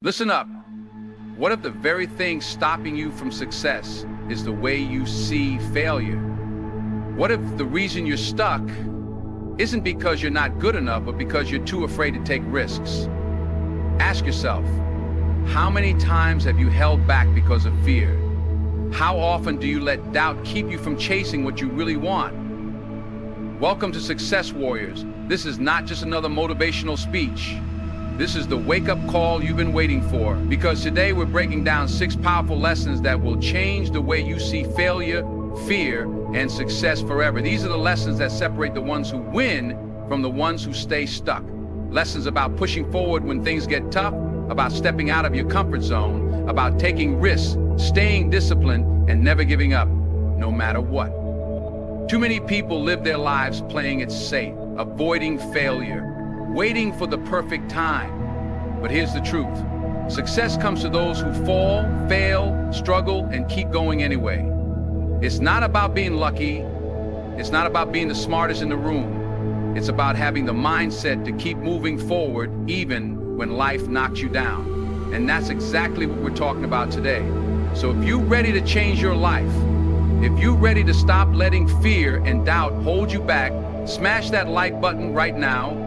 Listen up. What if the very thing stopping you from success is the way you see failure? What if the reason you're stuck isn't because you're not good enough, but because you're too afraid to take risks? Ask yourself, how many times have you held back because of fear? How often do you let doubt keep you from chasing what you really want? Welcome to Success Warriors. This is not just another motivational speech. This is the wake-up call you've been waiting for, because today we're breaking down 6 powerful lessons that will change the way you see failure, fear, and success forever. These are the lessons that separate the ones who win from the ones who stay stuck. Lessons about pushing forward when things get tough, about stepping out of your comfort zone, about taking risks, staying disciplined, and never giving up, no matter what. Too many people live their lives playing it safe, avoiding failure, waiting for the perfect time. But here's the truth. Success comes to those who fall, fail, struggle, and keep going anyway. It's not about being lucky. It's not about being the smartest in the room. It's about having the mindset to keep moving forward even when life knocks you down. And that's exactly what we're talking about today. So if you're ready to change your life, if you're ready to stop letting fear and doubt hold you back, smash that like button right now.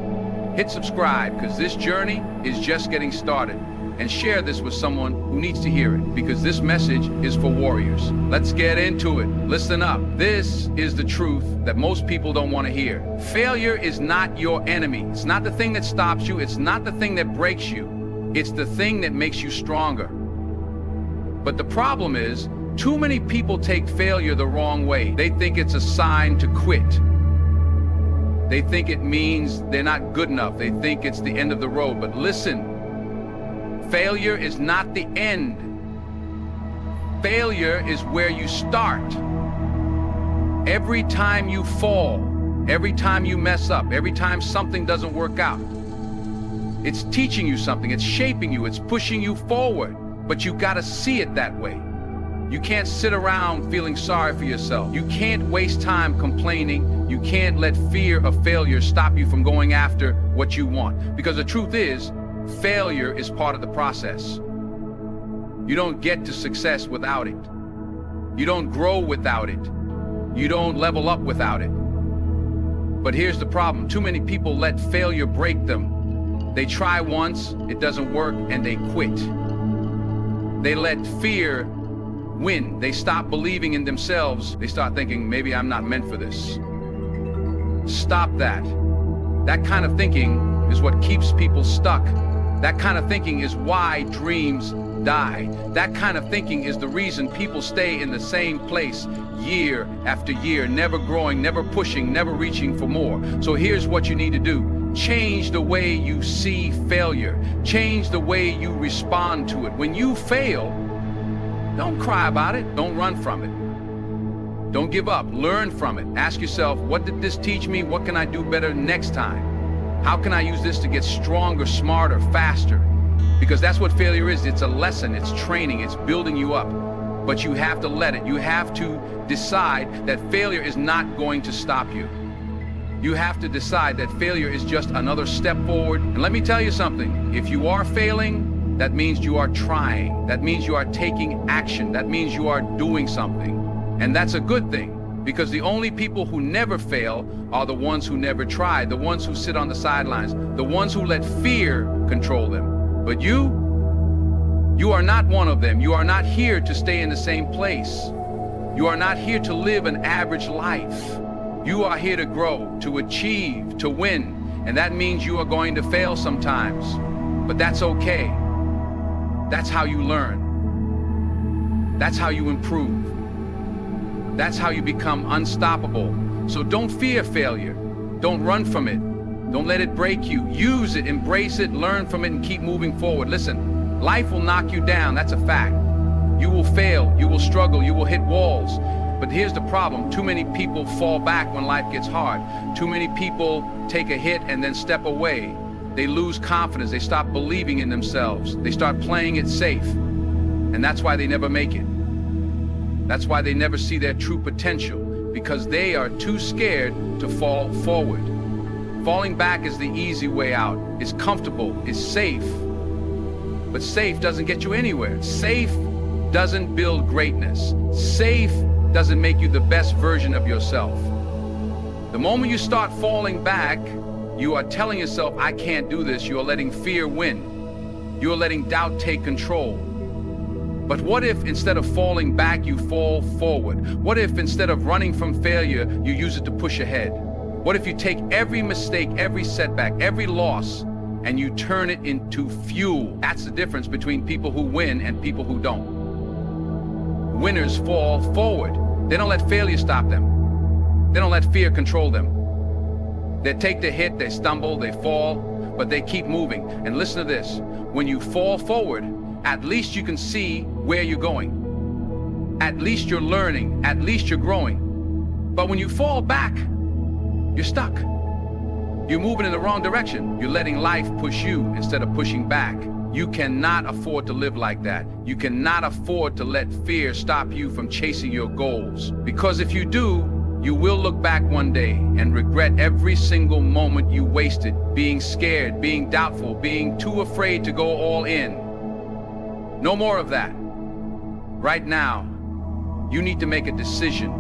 Hit subscribe, because this journey is just getting started. And share this with someone who needs to hear it, because this message is for warriors. Let's get into it. Listen up. This is the truth that most people don't want to hear. Failure is not your enemy. It's not the thing that stops you. It's not the thing that breaks you. It's the thing that makes you stronger. But the problem is, too many people take failure the wrong way. They think it's a sign to quit. They think it means they're not good enough. They think it's the end of the road. But listen, failure is not the end. Failure is where you start. Every time you fall, every time you mess up, every time something doesn't work out, it's teaching you something, it's shaping you, it's pushing you forward. But you gotta see it that way. You can't sit around feeling sorry for yourself. You can't waste time complaining. You can't let fear of failure stop you from going after what you want. Because the truth is, failure is part of the process. You don't get to success without it. You don't grow without it. You don't level up without it. But here's the problem. Too many people let failure break them. They try once, it doesn't work, and they quit. They let fear win. They stop believing in themselves. They start thinking, maybe I'm not meant for this. Stop that. That kind of thinking is what keeps people stuck. That kind of thinking is why dreams die. That kind of thinking is the reason people stay in the same place year after year, never growing, never pushing, never reaching for more. So here's what you need to do. Change the way you see failure. Change the way you respond to it. When you fail, don't cry about it. Don't run from it. Don't give up. Learn from it. Ask yourself, what did this teach me? What can I do better next time? How can I use this to get stronger, smarter, faster? Because that's what failure is. It's a lesson. It's training. It's building you up. But you have to let it. You have to decide that failure is not going to stop you. You have to decide that failure is just another step forward. And let me tell you something. If you are failing, that means you are trying. That means you are taking action. That means you are doing something. And that's a good thing, because the only people who never fail are the ones who never try, the ones who sit on the sidelines, the ones who let fear control them. But you are not one of them. You are not here to stay in the same place. You are not here to live an average life. You are here to grow, to achieve, to win. And that means you are going to fail sometimes. But that's okay. That's how you learn. That's how you improve. That's how you become unstoppable. So don't fear failure. Don't run from it. Don't let it break you. Use it, embrace it, learn from it, and keep moving forward. Listen, life will knock you down. That's a fact. You will fail. You will struggle. You will hit walls. But here's the problem. Too many people fall back when life gets hard. Too many people take a hit and then step away. They lose confidence. They stop believing in themselves. They start playing it safe. And that's why they never make it. That's why they never see their true potential, because they are too scared to fall forward. Falling back is the easy way out. It's comfortable, it's safe. But safe doesn't get you anywhere. Safe doesn't build greatness. Safe doesn't make you the best version of yourself. The moment you start falling back, you are telling yourself, I can't do this. You are letting fear win. You are letting doubt take control. But what if instead of falling back, you fall forward? What if instead of running from failure, you use it to push ahead? What if you take every mistake, every setback, every loss, and you turn it into fuel? That's the difference between people who win and people who don't. Winners fall forward. They don't let failure stop them. They don't let fear control them. They take the hit, they stumble, they fall, but they keep moving. And listen to this. When you fall forward, at least you can see where you're going. At least you're learning. At least you're growing. But when you fall back, you're stuck. You're moving in the wrong direction. You're letting life push you instead of pushing back. You cannot afford to live like that. You cannot afford to let fear stop you from chasing your goals. Because if you do, you will look back one day and regret every single moment you wasted being scared, being doubtful, being too afraid to go all in. No more of that. Right now, you need to make a decision.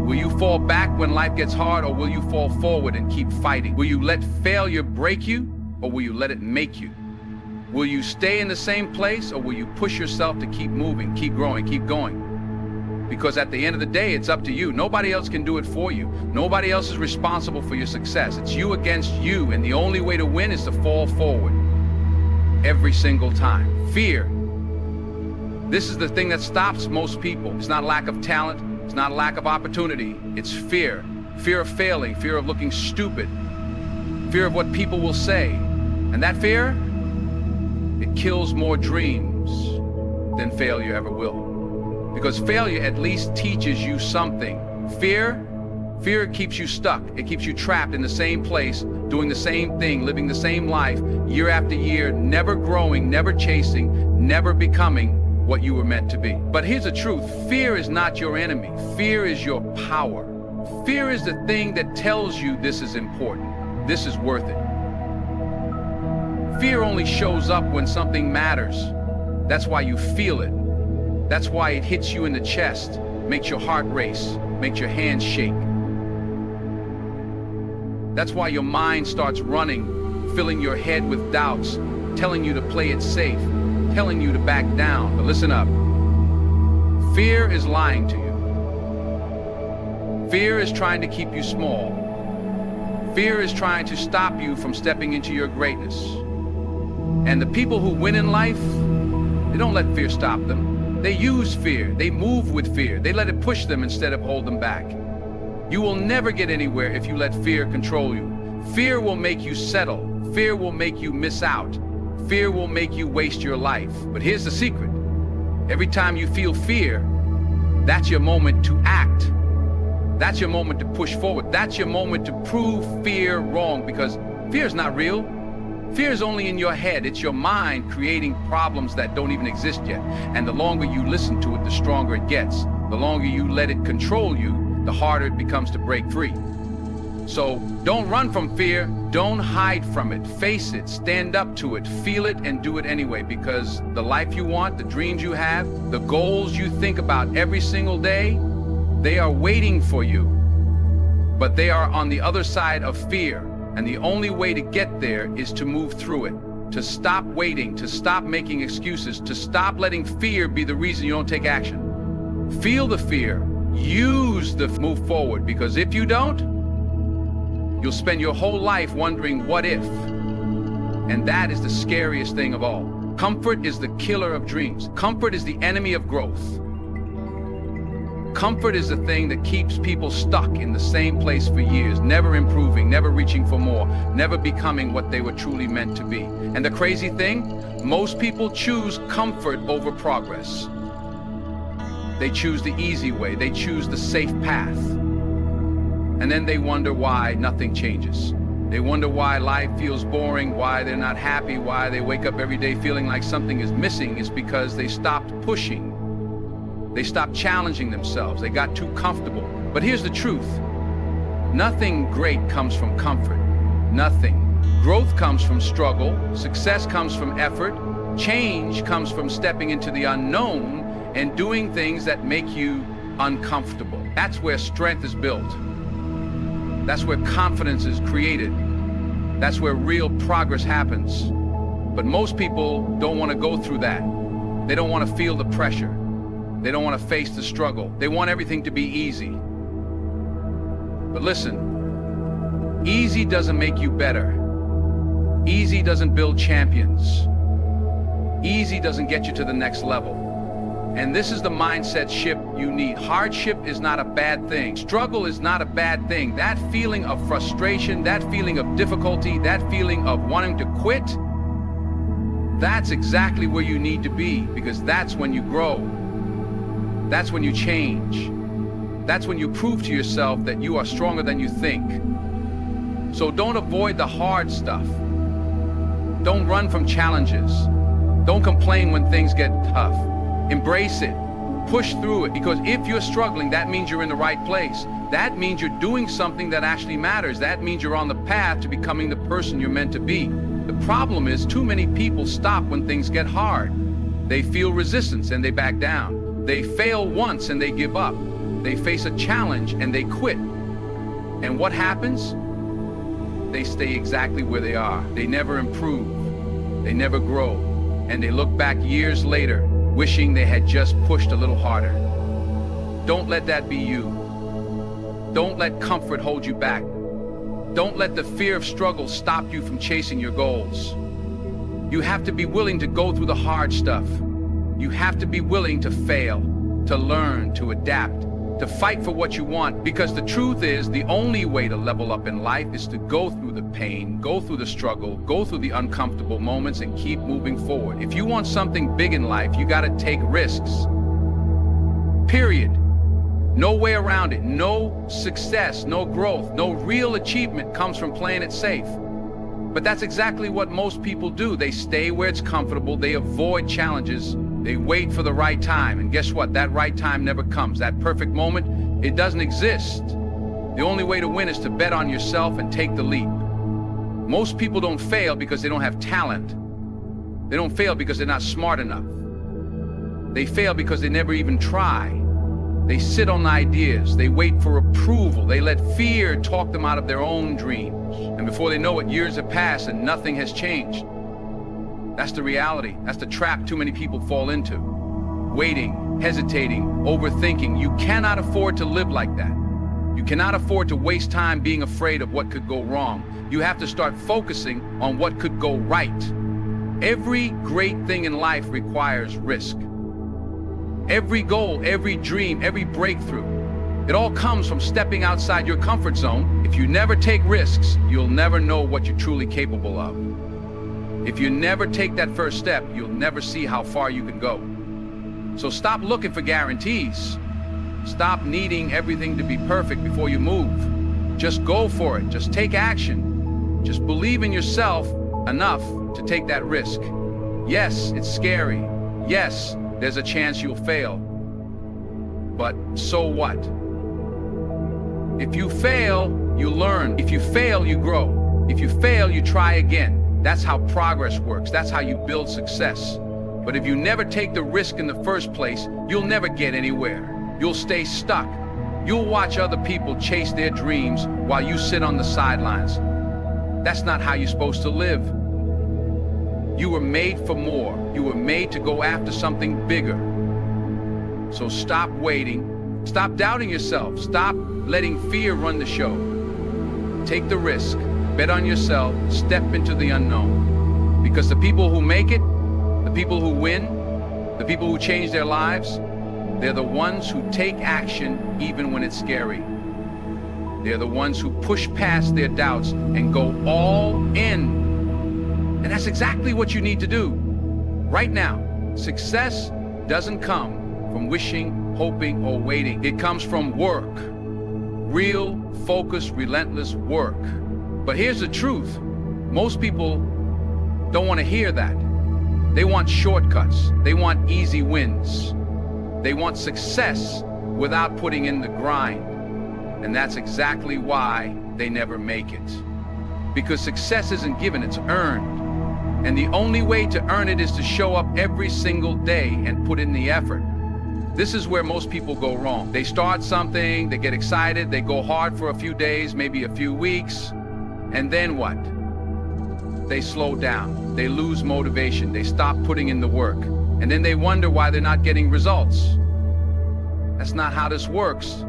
Will you fall back when life gets hard, or will you fall forward and keep fighting? Will you let failure break you, or will you let it make you? Will you stay in the same place, or will you push yourself to keep moving, keep growing, keep going? Because at the end of the day, it's up to you. Nobody else can do it for you. Nobody else is responsible for your success. It's you against you, and the only way to win is to fall forward. Every single time. Fear. This is the thing that stops most people. It's not lack of talent. It's not lack of opportunity. It's fear. Fear of failing. Fear of looking stupid. Fear of what people will say. And that fear, it kills more dreams than failure ever will. Because failure at least teaches you something. Fear keeps you stuck. It keeps you trapped in the same place, doing the same thing, living the same life, year after year, never growing, never chasing, never becoming what you were meant to be. But here's the truth. Fear is not your enemy. Fear is your power. Fear is the thing that tells you this is important. This is worth it. Fear only shows up when something matters. That's why you feel it. That's why it hits you in the chest, makes your heart race, makes your hands shake. That's why your mind starts running, filling your head with doubts, telling you to play it safe, telling you to back down. But listen up. Fear is lying to you. Fear is trying to keep you small. Fear is trying to stop you from stepping into your greatness. And the people who win in life, they don't let fear stop them. They use fear. They move with fear. They let it push them instead of hold them back. You will never get anywhere if you let fear control you. Fear will make you settle. Fear will make you miss out. Fear will make you waste your life. But here's the secret. Every time you feel fear, that's your moment to act. That's your moment to push forward. That's your moment to prove fear wrong, because fear is not real. Fear is only in your head. It's your mind creating problems that don't even exist yet. And the longer you listen to it, the stronger it gets. The longer you let it control you, the harder it becomes to break free. So don't run from fear. Don't hide from it. Face it. Stand up to it. Feel it and do it anyway, because the life you want, the dreams you have, the goals you think about every single day, they are waiting for you. But they are on the other side of fear. And the only way to get there is to move through it, to stop waiting, to stop making excuses, to stop letting fear be the reason you don't take action. Feel the fear, use the move forward, because if you don't, you'll spend your whole life wondering what if. And that is the scariest thing of all. Comfort is the killer of dreams. Comfort is the enemy of growth. Comfort is the thing that keeps people stuck in the same place for years, never improving, never reaching for more, never becoming what they were truly meant to be. And the crazy thing, most people choose comfort over progress. They choose the easy way, they choose the safe path. And then they wonder why nothing changes. They wonder why life feels boring, why they're not happy, why they wake up every day feeling like something is missing. It's because they stopped pushing. They stopped challenging themselves. They got too comfortable. But here's the truth. Nothing great comes from comfort. Nothing. Growth comes from struggle. Success comes from effort. Change comes from stepping into the unknown and doing things that make you uncomfortable. That's where strength is built. That's where confidence is created. That's where real progress happens. But most people don't want to go through that. They don't want to feel the pressure. They don't want to face the struggle. They want everything to be easy. But listen, easy doesn't make you better. Easy doesn't build champions. Easy doesn't get you to the next level. And this is the mindset shift you need. Hardship is not a bad thing. Struggle is not a bad thing. That feeling of frustration, that feeling of difficulty, that feeling of wanting to quit, that's exactly where you need to be, because that's when you grow. That's when you change. That's when you prove to yourself that you are stronger than you think. So don't avoid the hard stuff. Don't run from challenges. Don't complain when things get tough. Embrace it. Push through it, because if you're struggling, that means you're in the right place. That means you're doing something that actually matters. That means you're on the path to becoming the person you're meant to be. The problem is too many people stop when things get hard. They feel resistance and they back down. They fail once and they give up. They face a challenge and they quit. And what happens? They stay exactly where they are. They never improve. They never grow. And they look back years later, wishing they had just pushed a little harder. Don't let that be you. Don't let comfort hold you back. Don't let the fear of struggle stop you from chasing your goals. You have to be willing to go through the hard stuff. You have to be willing to fail, to learn, to adapt, to fight for what you want, because the truth is the only way to level up in life is to go through the pain, go through the struggle, go through the uncomfortable moments and keep moving forward. If you want something big in life, you got to take risks. Period. No way around it. No success, no growth, no real achievement comes from playing it safe. But that's exactly what most people do. They stay where it's comfortable. They avoid challenges. They wait for the right time. And guess what? That right time never comes. That perfect moment, it doesn't exist. The only way to win is to bet on yourself and take the leap. Most people don't fail because they don't have talent. They don't fail because they're not smart enough. They fail because they never even try. They sit on ideas. They wait for approval. They let fear talk them out of their own dreams. And before they know it, years have passed and nothing has changed. That's the reality. That's the trap too many people fall into. Waiting, hesitating, overthinking. You cannot afford to live like that. You cannot afford to waste time being afraid of what could go wrong. You have to start focusing on what could go right. Every great thing in life requires risk. Every goal, every dream, every breakthrough, it all comes from stepping outside your comfort zone. If you never take risks, you'll never know what you're truly capable of. If you never take that first step, you'll never see how far you can go. So stop looking for guarantees. Stop needing everything to be perfect before you move. Just go for it. Just take action. Just believe in yourself enough to take that risk. Yes, it's scary. Yes, there's a chance you'll fail. But so what? If you fail, you learn. If you fail, you grow. If you fail, you try again. That's how progress works. That's how you build success. But if you never take the risk in the first place, you'll never get anywhere. You'll stay stuck. You'll watch other people chase their dreams while you sit on the sidelines. That's not how you're supposed to live. You were made for more. You were made to go after something bigger. So stop waiting. Stop doubting yourself. Stop letting fear run the show. Take the risk. Bet on yourself. Step into the unknown. Because the people who make it, the people who win, the people who change their lives, they're the ones who take action even when it's scary. They're the ones who push past their doubts and go all in. And that's exactly what you need to do right now. Success doesn't come from wishing, hoping, or waiting. It comes from work. Real, focused, relentless work. But here's the truth. Most people don't want to hear that. They want shortcuts. They want easy wins. They want success without putting in the grind. And that's exactly why they never make it. Because success isn't given, it's earned. And the only way to earn it is to show up every single day and put in the effort. This is where most people go wrong. They start something, they get excited, they go hard for a few days, maybe a few weeks, and then what? They slow down, they lose motivation, they stop putting in the work, and then they wonder why they're not getting results. That's not how this works.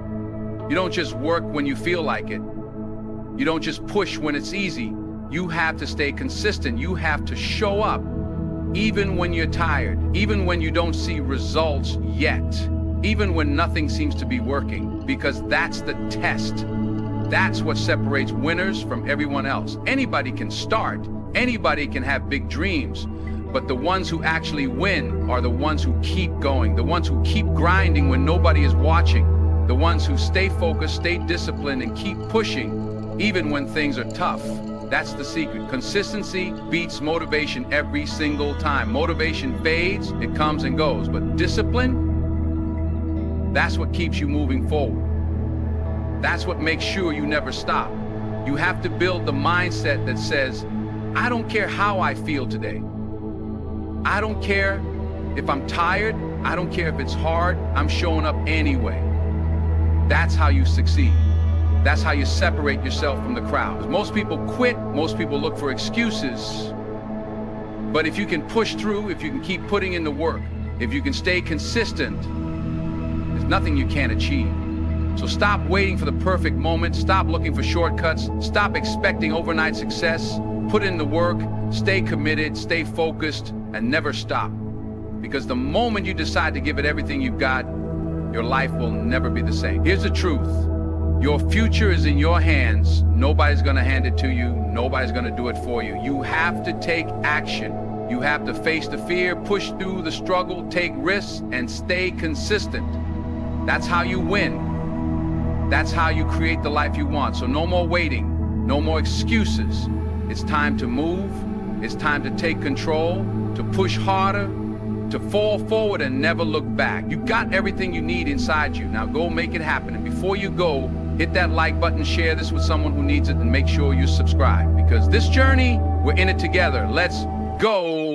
You don't just work when you feel like it. You don't just push when it's easy. You have to stay consistent. You have to show up, even when you're tired, even when you don't see results yet, even when nothing seems to be working, because that's the test. That's what separates winners from everyone else. Anybody can start, anybody can have big dreams, but the ones who actually win are the ones who keep going, the ones who keep grinding when nobody is watching, the ones who stay focused, stay disciplined, and keep pushing, even when things are tough. That's the secret. Consistency beats motivation every single time. Motivation fades, it comes and goes, but discipline, that's what keeps you moving forward. That's what makes sure you never stop. You have to build the mindset that says, I don't care how I feel today. I don't care if I'm tired. I don't care if it's hard. I'm showing up anyway. That's how you succeed. That's how you separate yourself from the crowd. Most people quit, most people look for excuses. But if you can push through, if you can keep putting in the work, if you can stay consistent, there's nothing you can't achieve. So stop waiting for the perfect moment, stop looking for shortcuts, stop expecting overnight success, put in the work, stay committed, stay focused, and never stop. Because the moment you decide to give it everything you've got, your life will never be the same. Here's the truth. Your future is in your hands. Nobody's gonna hand it to you. Nobody's gonna do it for you. You have to take action. You have to face the fear, push through the struggle, take risks, and stay consistent. That's how you win. That's how you create the life you want. So no more waiting, no more excuses. It's time to move. It's time to take control, to push harder, to fall forward and never look back. You got everything you need inside you. Now go make it happen. And before you go, hit that like button, share this with someone who needs it, and make sure you subscribe. Because this journey, we're in it together. Let's go.